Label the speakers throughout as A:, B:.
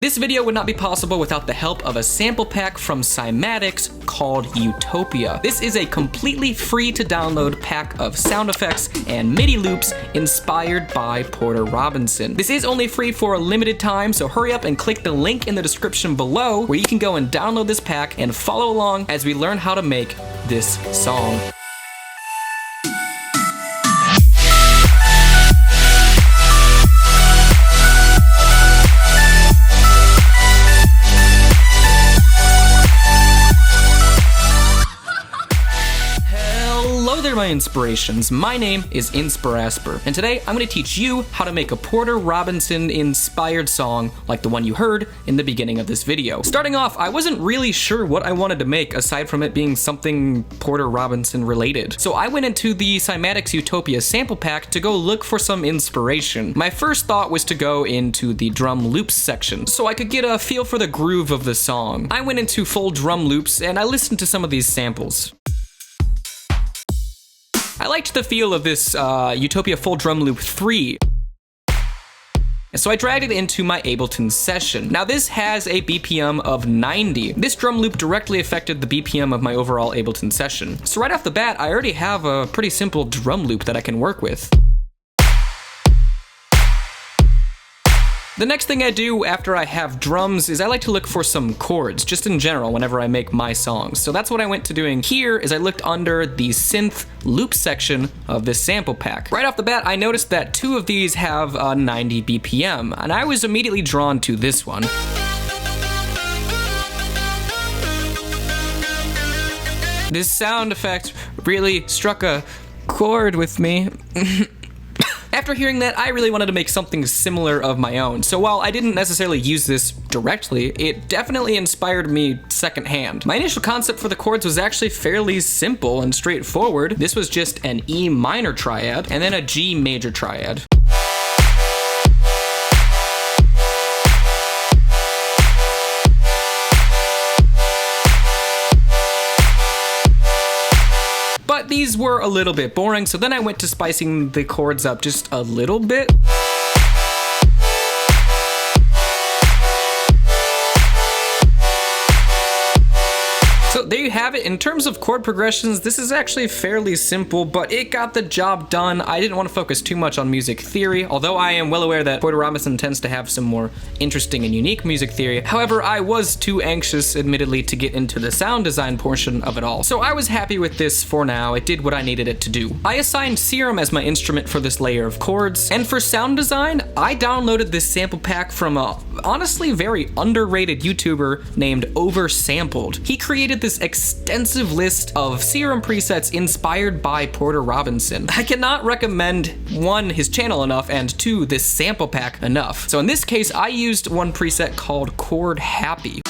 A: This video would not be possible without the help of a sample pack from Cymatics called Utopia. This is a completely free to download pack of sound effects and MIDI loops inspired by Porter Robinson. This is only free for a limited time, so hurry up and click the link in the description below where you can go and download this pack and follow along as we learn how to make this song. My inspirations. My name is Inspirasper, and today I'm going to teach you how to make a Porter Robinson inspired song like the one you heard in the beginning of this video. Starting off, I wasn't really sure what I wanted to make aside from it being something Porter Robinson related. So I went into the Cymatics Utopia sample pack to go look for some inspiration. My first thought was to go into the drum loops section so I could get a feel for the groove of the song. I went into full drum loops and I listened to some of these samples. I liked the feel of this Utopia Full Drum Loop 3. And so I dragged it into my Ableton session. Now this has a BPM of 90. This drum loop directly affected the BPM of my overall Ableton session. So right off the bat, I already have a pretty simple drum loop that I can work with. The next thing I do after I have drums is I like to look for some chords, just in general, whenever I make my songs. So that's what I went to doing here, is I looked under the synth loop section of this sample pack. Right off the bat, I noticed that two of these have 90 BPM, and I was immediately drawn to this one. This sound effect really struck a chord with me. After hearing that, I really wanted to make something similar of my own. So while I didn't necessarily use this directly, it definitely inspired me secondhand. My initial concept for the chords was actually fairly simple and straightforward. This was just an E minor triad and then a G major triad. But these were a little bit boring, so then I went to spicing the chords up just a little bit. So there you have it. In terms of chord progressions, this is actually fairly simple, but it got the job done. I didn't want to focus too much on music theory, although I am well aware that Porter Robinson tends to have some more interesting and unique music theory. However, I was too anxious, admittedly, to get into the sound design portion of it all. So I was happy with this for now. It did what I needed it to do. I assigned Serum as my instrument for this layer of chords, and for sound design, I downloaded this sample pack from a honestly very underrated YouTuber named Oversampled. He created this extensive list of Serum presets inspired by Porter Robinson. I cannot recommend, one, his channel enough, and two, this sample pack enough. So in this case, I used one preset called Chord Happy.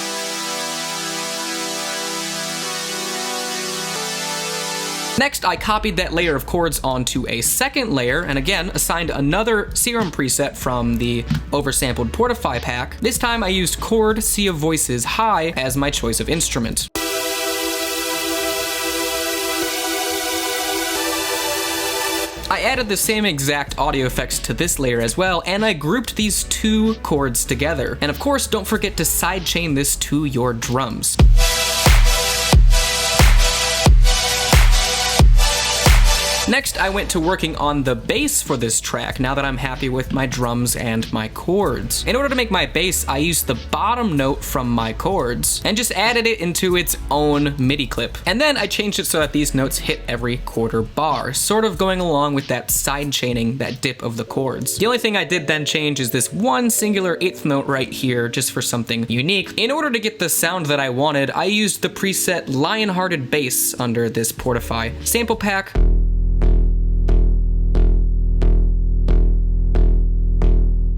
A: Next, I copied that layer of chords onto a second layer, and again, assigned another Serum preset from the oversampled Portify pack. This time I used Chord Sea of Voices High as my choice of instrument. I added the same exact audio effects to this layer as well, and I grouped these two chords together. And of course, don't forget to sidechain this to your drums. Next, I went to working on the bass for this track now that I'm happy with my drums and my chords. In order to make my bass, I used the bottom note from my chords and just added it into its own MIDI clip. And then I changed it so that these notes hit every quarter bar, sort of going along with that side chaining, that dip of the chords. The only thing I did then change is this one singular eighth note right here, just for something unique. In order to get the sound that I wanted, I used the preset Lionhearted Bass under this Portify sample pack.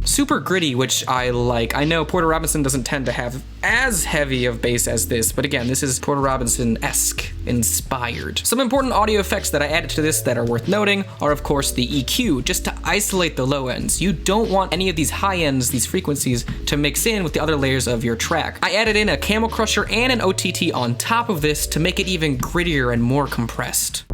A: Super gritty, which I like. I know Porter Robinson doesn't tend to have as heavy of bass as this, but again, this is Porter Robinson-esque inspired. Some important audio effects that I added to this that are worth noting are of course the EQ, just to isolate the low ends. You don't want any of these high ends, these frequencies, to mix in with the other layers of your track. I added in a Camel Crusher and an OTT on top of this to make it even grittier and more compressed.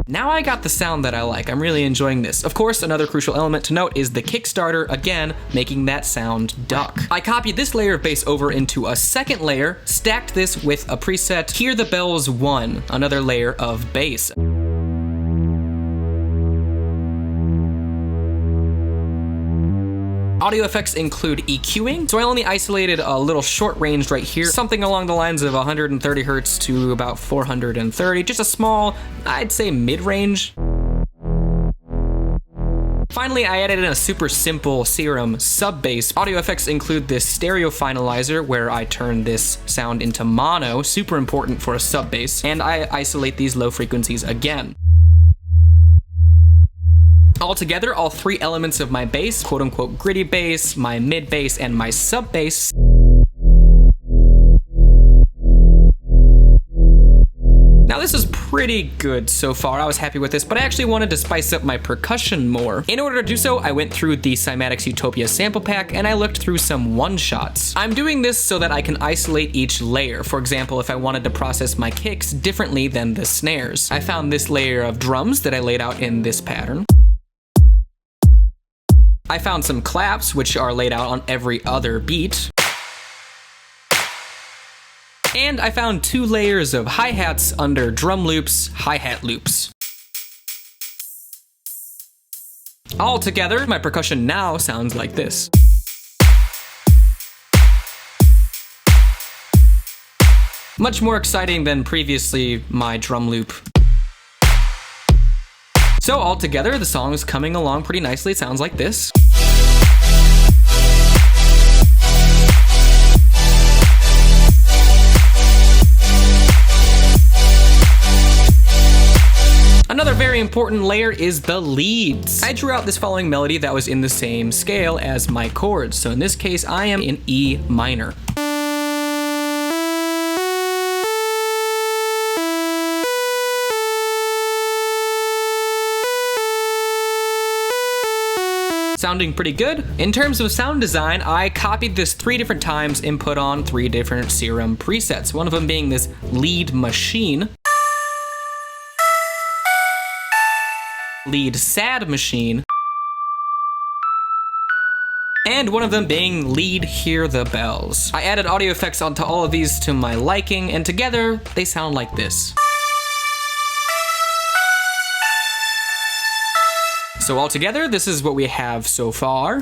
A: Now I got the sound that I like. I'm really enjoying this. Of course, another crucial element to note is the Kickstarter, again, making that sound duck. I copied this layer of bass over into a second layer, stacked this with a preset Hear the Bells 1, another layer of bass. Audio effects include EQing, so I only isolated a little short range right here, something along the lines of 130 hertz to about 430, just a small, I'd say mid-range. Finally, I added in a super simple Serum sub-bass. Audio effects include this stereo finalizer where I turn this sound into mono, super important for a sub-bass, and I isolate these low frequencies again. Altogether, all three elements of my bass, quote-unquote gritty bass, my mid bass, and my sub bass, now this is pretty good so far. I was happy with this, but I actually wanted to spice up my percussion more. In order to do so, I went through the Cymatics Utopia sample pack and I looked through some one-shots. I'm doing this so that I can isolate each layer. For example, if I wanted to process my kicks differently than the snares. I found this layer of drums that I laid out in this pattern. I found some claps, which are laid out on every other beat. And I found two layers of hi-hats under drum loops, hi-hat loops. All together, my percussion now sounds like this. Much more exciting than previously my drum loop. So altogether, the song is coming along pretty nicely. It sounds like this. Another very important layer is the leads. I drew out this following melody that was in the same scale as my chords. So in this case, I am in E minor. Sounding pretty good. In terms of sound design, I copied this 3 different times and put on 3 different Serum presets. One of them being this lead machine, lead sad machine, and one of them being lead hear the bells. I added audio effects onto all of these to my liking, and together they sound like this. So altogether, this is what we have so far.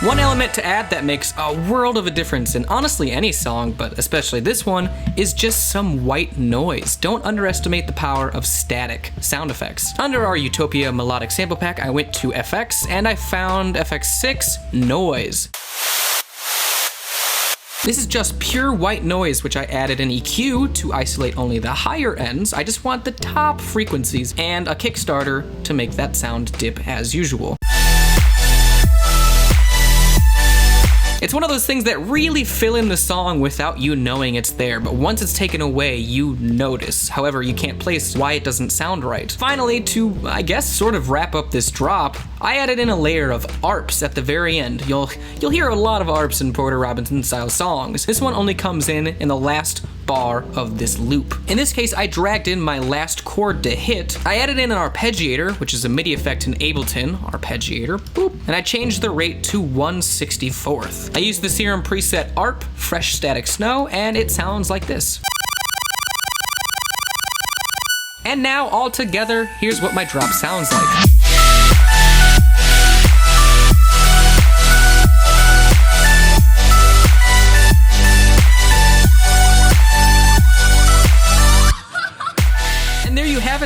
A: One element to add that makes a world of a difference in honestly any song, but especially this one, is just some white noise. Don't underestimate the power of static sound effects. Under our Utopia melodic sample pack, I went to FX and I found FX6 noise. This is just pure white noise, which I added an EQ to isolate only the higher ends. I just want the top frequencies and a Kickstarter to make that sound dip as usual. It's one of those things that really fill in the song without you knowing it's there, but once it's taken away, you notice. However, you can't place why it doesn't sound right. Finally, to, I guess, sort of wrap up this drop, I added in a layer of arps at the very end. You'll hear a lot of arps in Porter Robinson style songs. This one only comes in the last bar of this loop. In this case, I dragged in my last chord to hit. I added in an arpeggiator, which is a MIDI effect in Ableton, arpeggiator, boop, and I changed the rate to 1/64th. I used the Serum preset ARP, Fresh Static Snow, and it sounds like this. And now, all together, here's what my drop sounds like.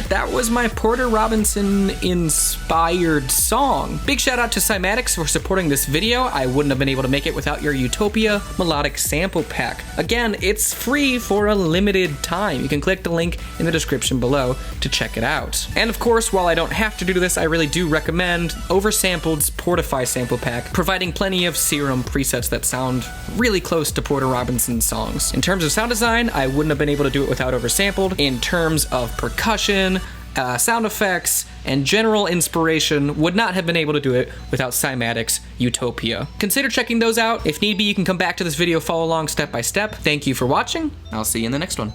A: That was my Porter Robinson inspired song. Big shout out to Cymatics for supporting this video. I wouldn't have been able to make it without your Utopia melodic sample pack. Again, it's free for a limited time. You can click the link in the description below to check it out. And of course, while I don't have to do this, I really do recommend Oversampled's Portify sample pack, providing plenty of Serum presets that sound really close to Porter Robinson's songs. In terms of sound design, I wouldn't have been able to do it without Oversampled. In terms of percussion, sound effects, and general inspiration, would not have been able to do it without Cymatic's Utopia. Consider checking those out. If need be, you can come back to this video, follow along step by step. Thank you for watching. I'll see you in the next one.